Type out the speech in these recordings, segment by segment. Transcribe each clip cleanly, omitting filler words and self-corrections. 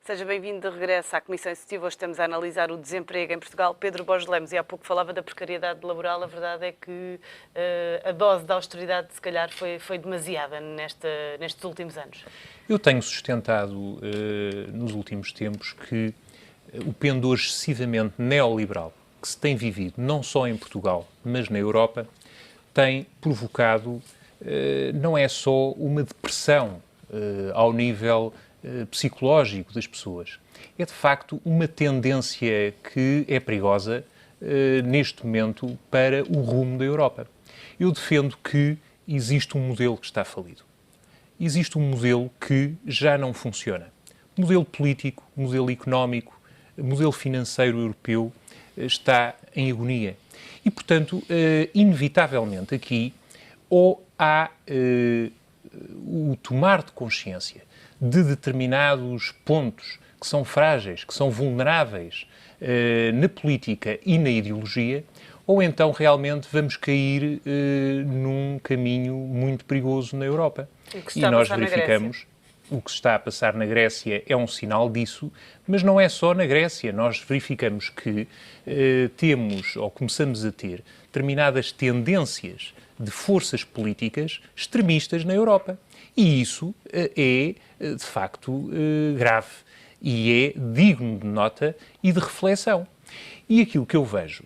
Seja bem-vindo de regresso à Comissão Executiva. Hoje estamos a analisar o desemprego em Portugal. Pedro Borges Lemos, e há pouco falava da precariedade laboral. A verdade é que a dose da austeridade, se calhar, foi demasiada nestes últimos anos. Eu tenho sustentado nos últimos tempos que o pendor excessivamente neoliberal que se tem vivido, não só em Portugal, mas na Europa, tem provocado, não é só uma depressão ao nível psicológico das pessoas. É, de facto, uma tendência que é perigosa neste momento para o rumo da Europa. Eu defendo que existe um modelo que está falido. Existe um modelo que já não funciona. Modelo político, modelo económico, modelo financeiro europeu está em agonia. E, portanto, inevitavelmente aqui, ou há o tomar de consciência de determinados pontos que são frágeis, que são vulneráveis na política e na ideologia, ou então realmente vamos cair num caminho muito perigoso na Europa. E nós verificamos o que se está a passar na Grécia é um sinal disso, mas não é só na Grécia. Nós verificamos que temos, ou começamos a ter, determinadas tendências de forças políticas extremistas na Europa. E isso é, de facto, grave e é digno de nota e de reflexão. E aquilo que eu vejo,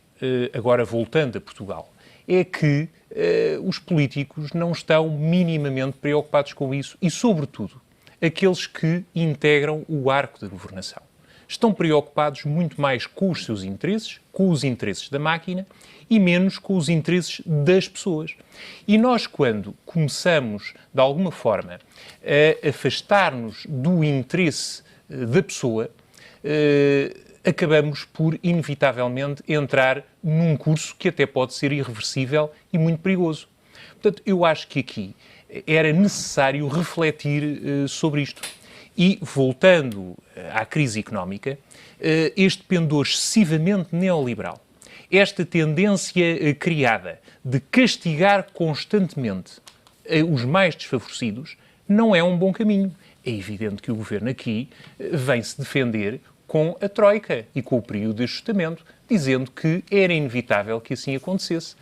agora voltando a Portugal, é que os políticos não estão minimamente preocupados com isso e, sobretudo, aqueles que integram o arco da governação. Estão preocupados muito mais com os seus interesses, com os interesses da máquina e menos com os interesses das pessoas. E nós, quando começamos, de alguma forma, a afastar-nos do interesse da pessoa, acabamos por, inevitavelmente, entrar num curso que até pode ser irreversível e muito perigoso. Portanto, eu acho que aqui era necessário refletir sobre isto. E, voltando à crise económica, este pendor excessivamente neoliberal, esta tendência criada de castigar constantemente os mais desfavorecidos, não é um bom caminho. É evidente que o governo aqui vem-se defender com a Troika e com o período de ajustamento, dizendo que era inevitável que assim acontecesse.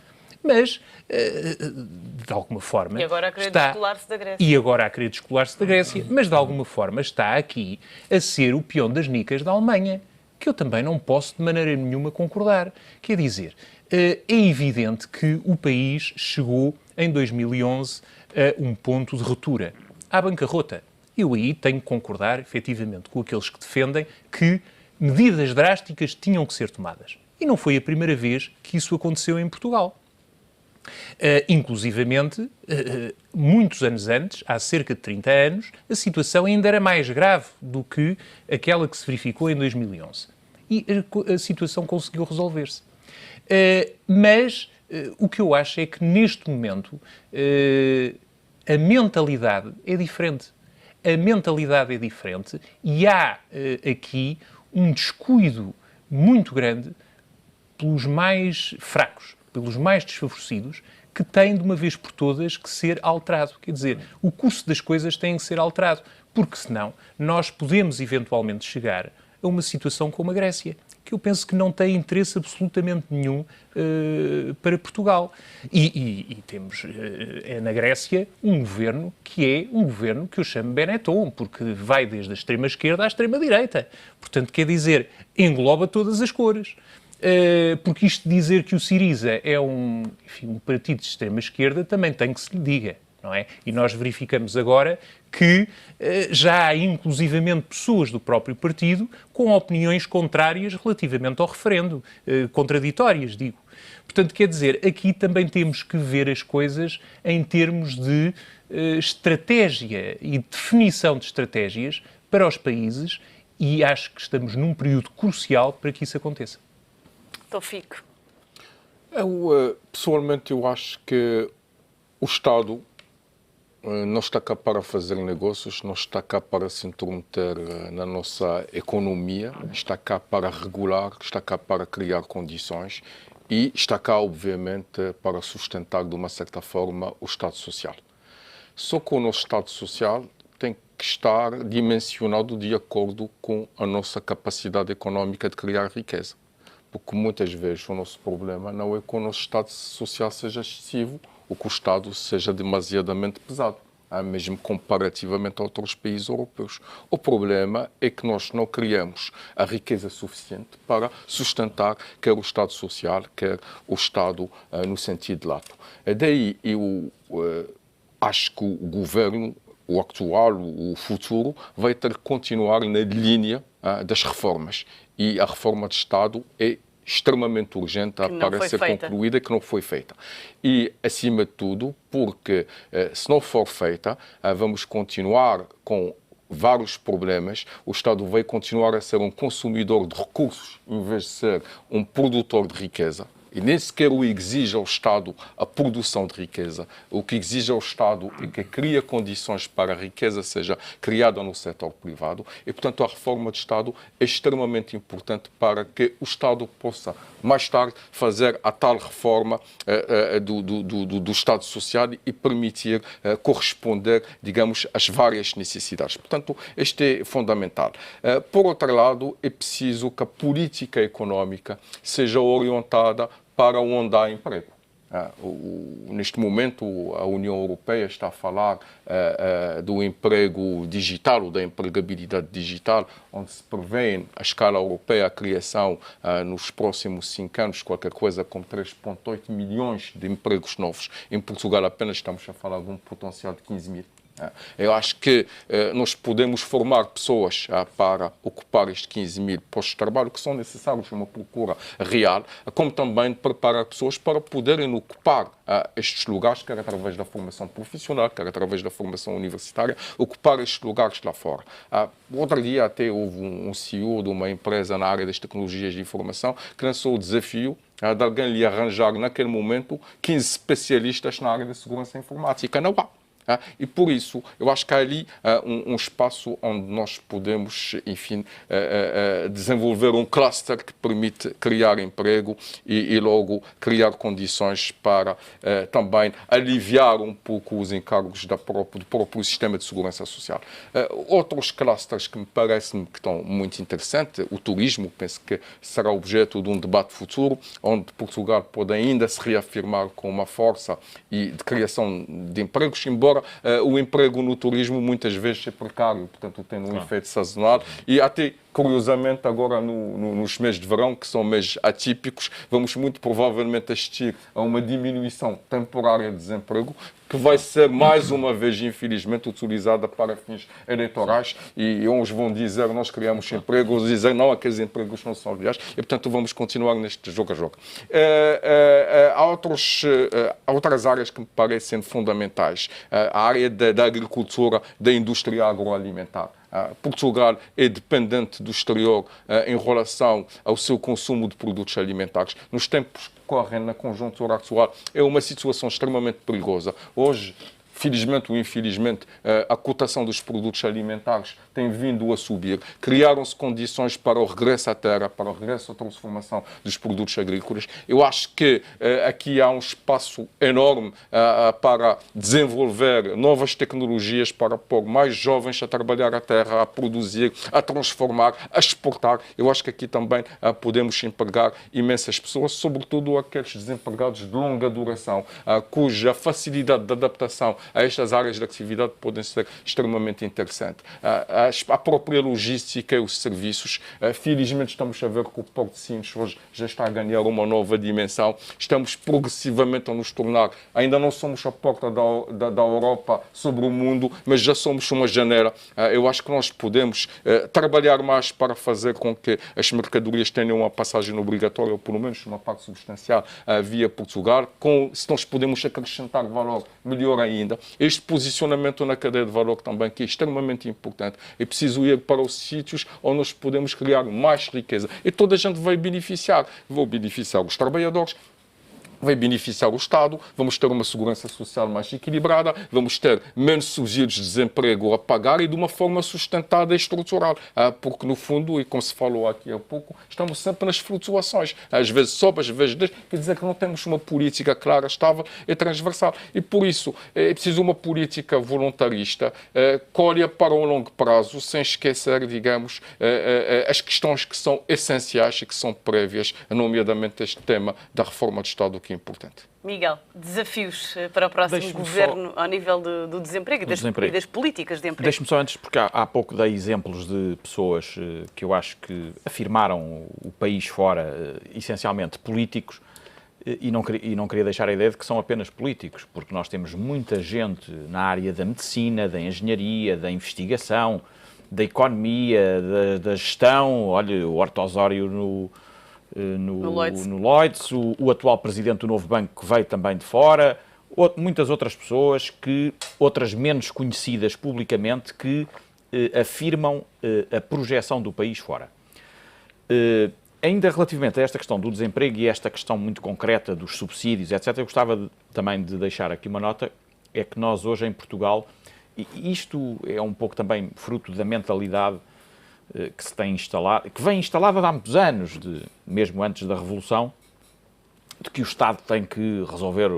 Mas, de alguma forma... E agora a querer descolar-se da Grécia. E agora a querer descolar-se da Grécia, mas de alguma forma está aqui a ser o peão das nicas da Alemanha, que eu também não posso de maneira nenhuma concordar. Quer dizer, é evidente que o país chegou em 2011 a um ponto de ruptura, à bancarrota. Eu aí tenho que concordar, efetivamente, com aqueles que defendem que medidas drásticas tinham que ser tomadas. E não foi a primeira vez que isso aconteceu em Portugal. Inclusivamente, muitos anos antes, há cerca de 30 anos, a situação ainda era mais grave do que aquela que se verificou em 2011. E a situação conseguiu resolver-se. Mas o que eu acho é que, neste momento, a mentalidade é diferente. A mentalidade é diferente e há aqui um descuido muito grande pelos mais fracos, pelos mais desfavorecidos, que tem de uma vez por todas que ser alterado. Quer dizer, o curso das coisas tem que ser alterado, porque senão nós podemos eventualmente chegar a uma situação como a Grécia, que eu penso que não tem interesse absolutamente nenhum para Portugal. E temos na Grécia um governo que eu chamo Benetton, porque vai desde a extrema-esquerda à extrema-direita. Portanto, quer dizer, engloba todas as cores. Porque isto de dizer que o Syriza é um partido de extrema-esquerda também tem que se lhe diga, não é? E nós verificamos agora que já há inclusivamente pessoas do próprio partido com opiniões contrárias relativamente ao referendo, contraditórias, digo. Portanto, quer dizer, aqui também temos que ver as coisas em termos de estratégia e definição de estratégias para os países e acho que estamos num período crucial para que isso aconteça. Fico. Pessoalmente, eu acho que o Estado não está cá para fazer negócios, não está cá para se intrometer na nossa economia, está cá para regular, está cá para criar condições e está cá, obviamente, para sustentar, de uma certa forma, o Estado Social. Só que o nosso Estado Social tem que estar dimensionado de acordo com a nossa capacidade económica de criar riqueza. Porque muitas vezes o nosso problema não é que o nosso Estado social seja excessivo ou que o Estado seja demasiadamente pesado, mesmo comparativamente a outros países europeus. O problema é que nós não criamos a riqueza suficiente para sustentar quer o Estado social, quer o Estado no sentido lato. Daí eu acho que o governo, o atual, o futuro, vai ter que continuar na linha das reformas. E a reforma de Estado é extremamente urgente para ser concluída, que não foi feita. E, acima de tudo, porque se não for feita, vamos continuar com vários problemas. O Estado vai continuar a ser um consumidor de recursos em vez de ser um produtor de riqueza. E nem sequer o exige ao Estado a produção de riqueza. O que exige ao Estado é que crie condições para a riqueza seja criada no setor privado. E, portanto, a reforma de Estado é extremamente importante para que o Estado possa, mais tarde, fazer a tal reforma do Estado Social e permitir corresponder, digamos, às várias necessidades. Portanto, este é fundamental. Por outro lado, é preciso que a política económica seja orientada para onde há emprego. Neste momento, a União Europeia está a falar do emprego digital ou da empregabilidade digital, onde se prevê, à escala europeia, a criação nos próximos 5 anos, qualquer coisa como 3,8 milhões de empregos novos. Em Portugal apenas estamos a falar de um potencial de 15 mil. Eu acho que nós podemos formar pessoas para ocupar estes 15 mil postos de trabalho que são necessários uma procura real, como também preparar pessoas para poderem ocupar estes lugares, quer através da formação profissional, quer através da formação universitária, ocupar estes lugares lá fora. Outro dia até houve um CEO de uma empresa na área das tecnologias de informação que lançou o desafio de alguém lhe arranjar naquele momento 15 especialistas na área da segurança informática. Não há. E por isso, eu acho que há ali um espaço onde nós podemos, enfim, desenvolver um cluster que permite criar emprego e logo criar condições para também aliviar um pouco os encargos do próprio sistema de segurança social. Outros clusters que me parecem que estão muito interessantes, o turismo, penso que será objeto de um debate futuro, onde Portugal pode ainda se reafirmar com uma força e de criação de empregos, embora o emprego no turismo muitas vezes é precário, portanto tem um efeito sazonal e até curiosamente agora nos meses de verão, que são meses atípicos, vamos muito provavelmente assistir a uma diminuição temporária de desemprego que vai ser mais uma vez, infelizmente, utilizada para fins eleitorais e uns vão dizer nós criamos emprego, outros dizem não, aqueles empregos não são viáveis e, portanto, vamos continuar neste jogo a jogo. Há outras áreas que me parecem fundamentais. A área da agricultura, da indústria agroalimentar. Portugal é dependente do exterior em relação ao seu consumo de produtos alimentares. Nos tempos que correm, na conjuntura atual, é uma situação extremamente perigosa. Hoje, felizmente ou infelizmente, a cotação dos produtos alimentares tem vindo a subir. Criaram-se condições para o regresso à terra, para o regresso à transformação dos produtos agrícolas. Eu acho que aqui há um espaço enorme para desenvolver novas tecnologias, para pôr mais jovens a trabalhar a terra, a produzir, a transformar, a exportar. Eu acho que aqui também podemos empregar imensas pessoas, sobretudo aqueles desempregados de longa duração, cuja facilidade de adaptação a estas áreas de atividade podem ser extremamente interessantes. A própria logística e os serviços, felizmente estamos a ver que o Porto de Sines hoje já está a ganhar uma nova dimensão. Estamos progressivamente a nos tornar, ainda não somos a porta da Europa sobre o mundo, mas já somos uma janela. Eu acho que nós podemos trabalhar mais para fazer com que as mercadorias tenham uma passagem obrigatória, ou pelo menos uma parte substancial, via Portugal. Se nós podemos acrescentar valor, melhor ainda. Este posicionamento na cadeia de valor também, que é extremamente importante. É preciso ir para os sítios onde nós podemos criar mais riqueza. E toda a gente vai beneficiar. Vão beneficiar os trabalhadores, vai beneficiar o Estado, vamos ter uma segurança social mais equilibrada, vamos ter menos subsídios de desemprego a pagar e de uma forma sustentada e estrutural. Porque, no fundo, e como se falou aqui há pouco, estamos sempre nas flutuações. Às vezes sobe, às vezes desce. Quer dizer que não temos uma política clara, estável e transversal. E, por isso, é preciso uma política voluntarista que olha para o longo prazo, sem esquecer, digamos, as questões que são essenciais e que são prévias, nomeadamente este tema da reforma do Estado, que é importante. Miguel, desafios para o próximo governo ao nível do desemprego e das políticas de emprego? Deixe-me só antes, porque há pouco dei exemplos de pessoas que eu acho que afirmaram o país fora, essencialmente políticos, e não queria deixar a ideia de que são apenas políticos, porque nós temos muita gente na área da medicina, da engenharia, da investigação, da economia, da gestão. Olha, o Horta Osório no Lloyds, o atual presidente do Novo Banco que veio também de fora, muitas outras pessoas, outras menos conhecidas publicamente, que afirmam a projeção do país fora. Ainda relativamente a esta questão do desemprego e esta questão muito concreta dos subsídios, etc., eu gostava também de deixar aqui uma nota, é que nós hoje em Portugal, e isto é um pouco também fruto da mentalidade que se tem instalado, que vem instalada há muitos anos, mesmo antes da Revolução, de que o Estado tem que resolver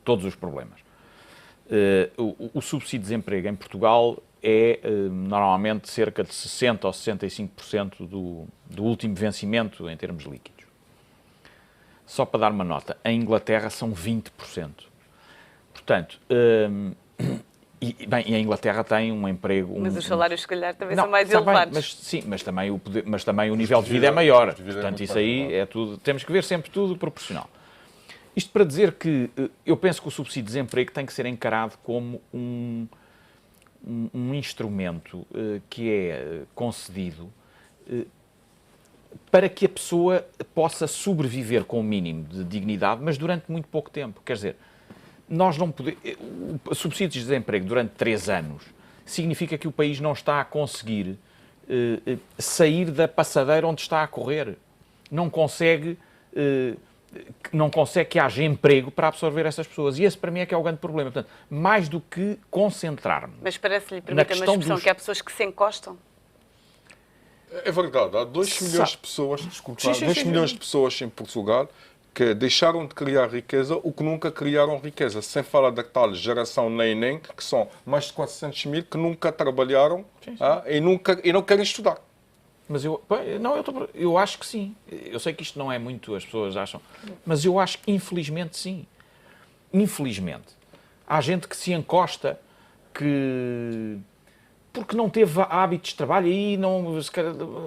todos os problemas. O subsídio de desemprego em Portugal é normalmente cerca de 60% ou 65% do último vencimento em termos líquidos. Só para dar uma nota, em Inglaterra são 20%. Portanto, e a Inglaterra tem um emprego... Mas os salários, se calhar, também são mais elevados. Mas também o nível de vida é maior. Portanto, isso aí é tudo... Temos que ver sempre tudo proporcional. Isto para dizer que eu penso que o subsídio de desemprego tem que ser encarado como um instrumento que é concedido para que a pessoa possa sobreviver com o mínimo de dignidade, mas durante muito pouco tempo. Quer dizer, nós não podemos... Subsídios de desemprego durante 3 anos significa que o país não está a conseguir sair da passadeira onde está a correr. Não consegue que haja emprego para absorver essas pessoas. E esse, para mim, é que é o grande problema. Portanto, mais do que concentrar-me... Mas parece-lhe, permita-me a expressão, que há pessoas que se encostam? É verdade. Há 2 milhões de pessoas, 2 milhões de pessoas em Portugal que deixaram de criar riqueza ou que nunca criaram riqueza. Sem falar da tal geração neném, que são mais de 400 mil, que nunca trabalharam e não querem estudar. Mas eu acho que sim. Eu sei que isto não é muito, as pessoas acham, mas eu acho que infelizmente sim. Infelizmente. Há gente que se encosta porque não teve hábitos de trabalho e não...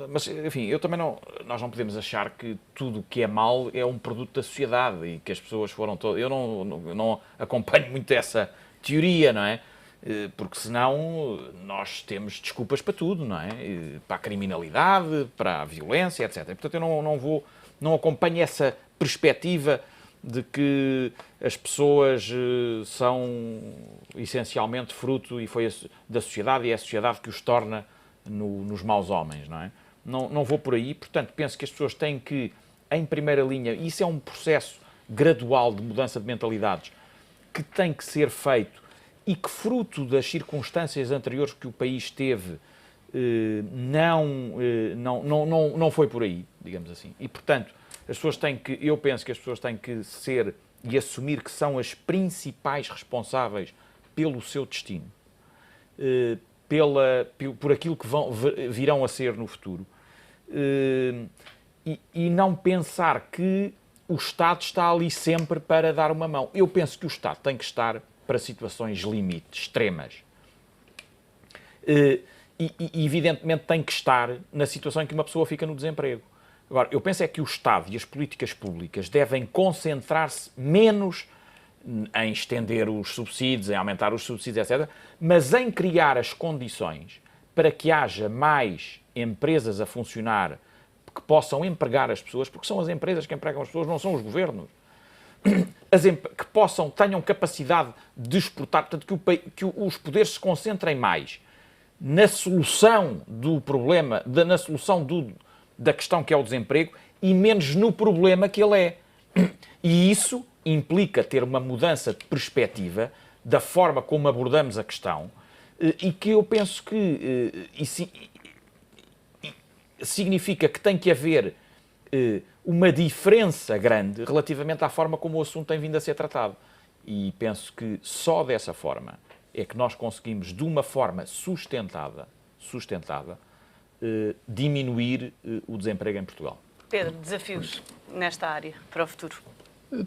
Mas, enfim, eu também não... Nós não podemos achar que tudo o que é mau é um produto da sociedade e que as pessoas foram todas... Eu não acompanho muito essa teoria, não é? Porque senão nós temos desculpas para tudo, não é? Para a criminalidade, para a violência, etc. E, portanto, eu não acompanho essa perspectiva de que as pessoas são essencialmente fruto da sociedade e é a sociedade que os torna nos maus homens, não é? Não vou por aí, portanto, penso que as pessoas têm que, em primeira linha, isso é um processo gradual de mudança de mentalidades que tem que ser feito e que, fruto das circunstâncias anteriores que o país teve, não foi por aí, digamos assim. E, portanto, eu penso que as pessoas têm que ser e assumir que são as principais responsáveis pelo seu destino, por aquilo que virão a ser no futuro, e não pensar que o Estado está ali sempre para dar uma mão. Eu penso que o Estado tem que estar para situações limite, extremas. E evidentemente tem que estar na situação em que uma pessoa fica no desemprego. Agora, eu penso é que o Estado e as políticas públicas devem concentrar-se menos em estender os subsídios, em aumentar os subsídios, etc., mas em criar as condições para que haja mais empresas a funcionar que possam empregar as pessoas, porque são as empresas que empregam as pessoas, não são os governos. Que tenham capacidade de exportar, portanto, que os poderes se concentrem mais na solução do problema, na solução da questão que é o desemprego e menos no problema que ele é. E isso implica ter uma mudança de perspectiva da forma como abordamos a questão e que eu penso que significa que tem que haver uma diferença grande relativamente à forma como o assunto tem vindo a ser tratado. E penso que só dessa forma é que nós conseguimos, de uma forma sustentada, diminuir o desemprego em Portugal. Pedro, desafios nesta área para o futuro?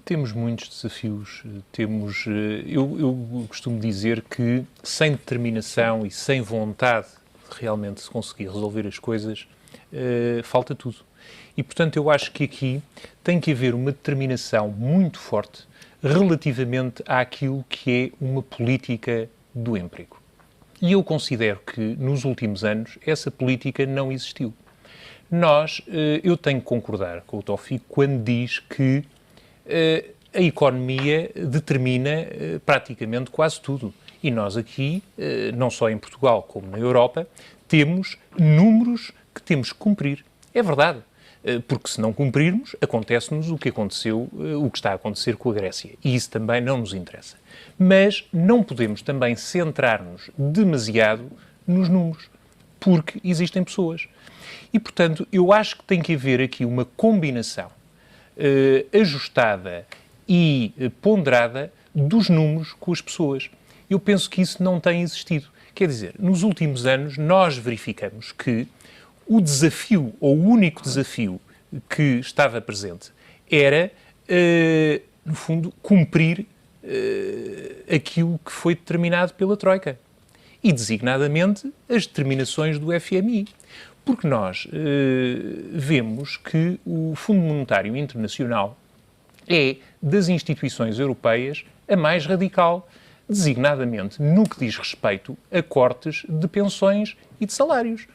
Temos muitos desafios. Eu costumo dizer que sem determinação e sem vontade de realmente se conseguir resolver as coisas, falta tudo. E, portanto, eu acho que aqui tem que haver uma determinação muito forte relativamente àquilo que é uma política do emprego. E eu considero que, nos últimos anos, essa política não existiu. Eu tenho que concordar com o Tawfiq quando diz que a economia determina praticamente quase tudo. E nós aqui, não só em Portugal como na Europa, temos números que temos que cumprir. É verdade. Porque se não cumprirmos, acontece-nos o que aconteceu, o que está a acontecer com a Grécia. E isso também não nos interessa. Mas não podemos também centrar-nos demasiado nos números, porque existem pessoas. E, portanto, eu acho que tem que haver aqui uma combinação ajustada e ponderada dos números com as pessoas. Eu penso que isso não tem existido. Quer dizer, nos últimos anos nós verificamos que o desafio, ou o único desafio que estava presente, era, no fundo, cumprir aquilo que foi determinado pela Troika. E, designadamente, as determinações do FMI. Porque nós vemos que o Fundo Monetário Internacional é, das instituições europeias, a mais radical, designadamente no que diz respeito a cortes de pensões e de salários.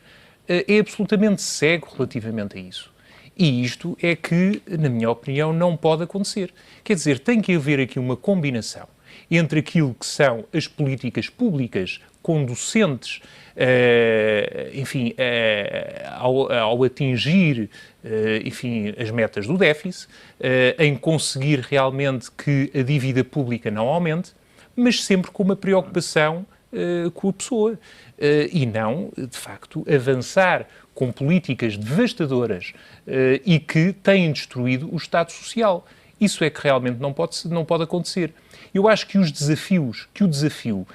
É absolutamente cego relativamente a isso. E isto é que, na minha opinião, não pode acontecer. Quer dizer, tem que haver aqui uma combinação entre aquilo que são as políticas públicas conducentes, ao atingir, as metas do déficit, em conseguir realmente que a dívida pública não aumente, mas sempre com uma preocupação com a pessoa. E não, de facto, avançar com políticas devastadoras e que têm destruído o Estado Social. Isso é que realmente não pode acontecer. Eu acho que o desafio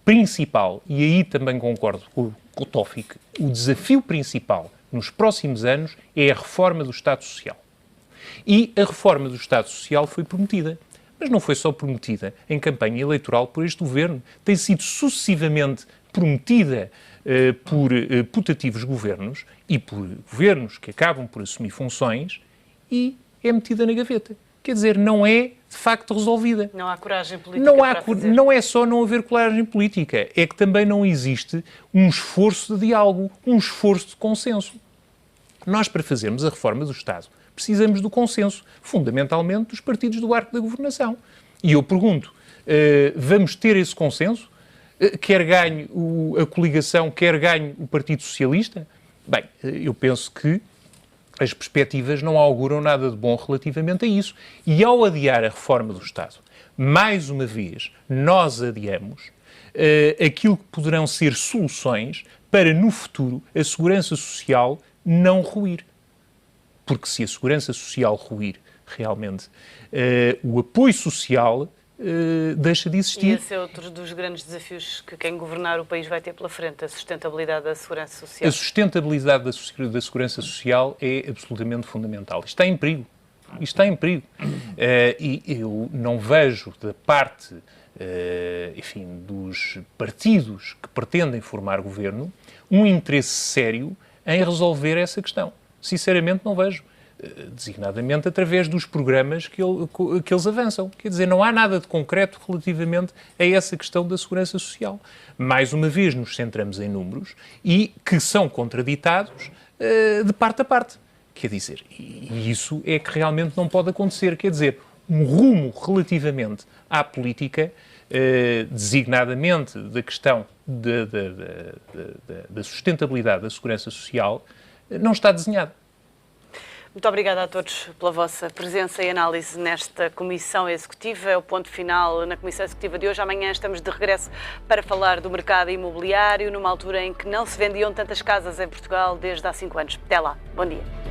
principal, e aí também concordo com o Tawfiq, o desafio principal nos próximos anos é a reforma do Estado Social. E a reforma do Estado Social foi prometida. Mas não foi só prometida em campanha eleitoral por este governo. Tem sido sucessivamente prometida por putativos governos e por governos que acabam por assumir funções e é metida na gaveta. Quer dizer, não é de facto resolvida. Não há coragem política para fazer. Não é só não haver coragem política, é que também não existe um esforço de diálogo, um esforço de consenso. Nós, para fazermos a reforma do Estado, precisamos do consenso, fundamentalmente dos partidos do arco da governação. E eu pergunto, vamos ter esse consenso? Quer ganhe a coligação, quer ganhe o Partido Socialista? Bem, eu penso que as perspectivas não auguram nada de bom relativamente a isso. E ao adiar a reforma do Estado, mais uma vez, nós adiamos aquilo que poderão ser soluções para, no futuro, a segurança social não ruir. Porque se a segurança social ruir, realmente, o apoio social deixa de existir. E esse é outro dos grandes desafios que quem governar o país vai ter pela frente, a sustentabilidade da segurança social. A sustentabilidade da segurança social é absolutamente fundamental. Isto está em perigo. E eu não vejo da parte, dos partidos que pretendem formar governo um interesse sério em resolver essa questão. Sinceramente, não vejo. Designadamente através dos programas que eles avançam. Quer dizer, não há nada de concreto relativamente a essa questão da segurança social. Mais uma vez nos centramos em números e que são contraditados de parte a parte. Quer dizer, e isso é que realmente não pode acontecer. Quer dizer, um rumo relativamente à política, designadamente da questão da sustentabilidade da segurança social, não está desenhado. Muito obrigada a todos pela vossa presença e análise nesta Comissão Executiva. É o ponto final na Comissão Executiva de hoje. Amanhã estamos de regresso para falar do mercado imobiliário, numa altura em que não se vendiam tantas casas em Portugal desde há 5 anos. Até lá. Bom dia.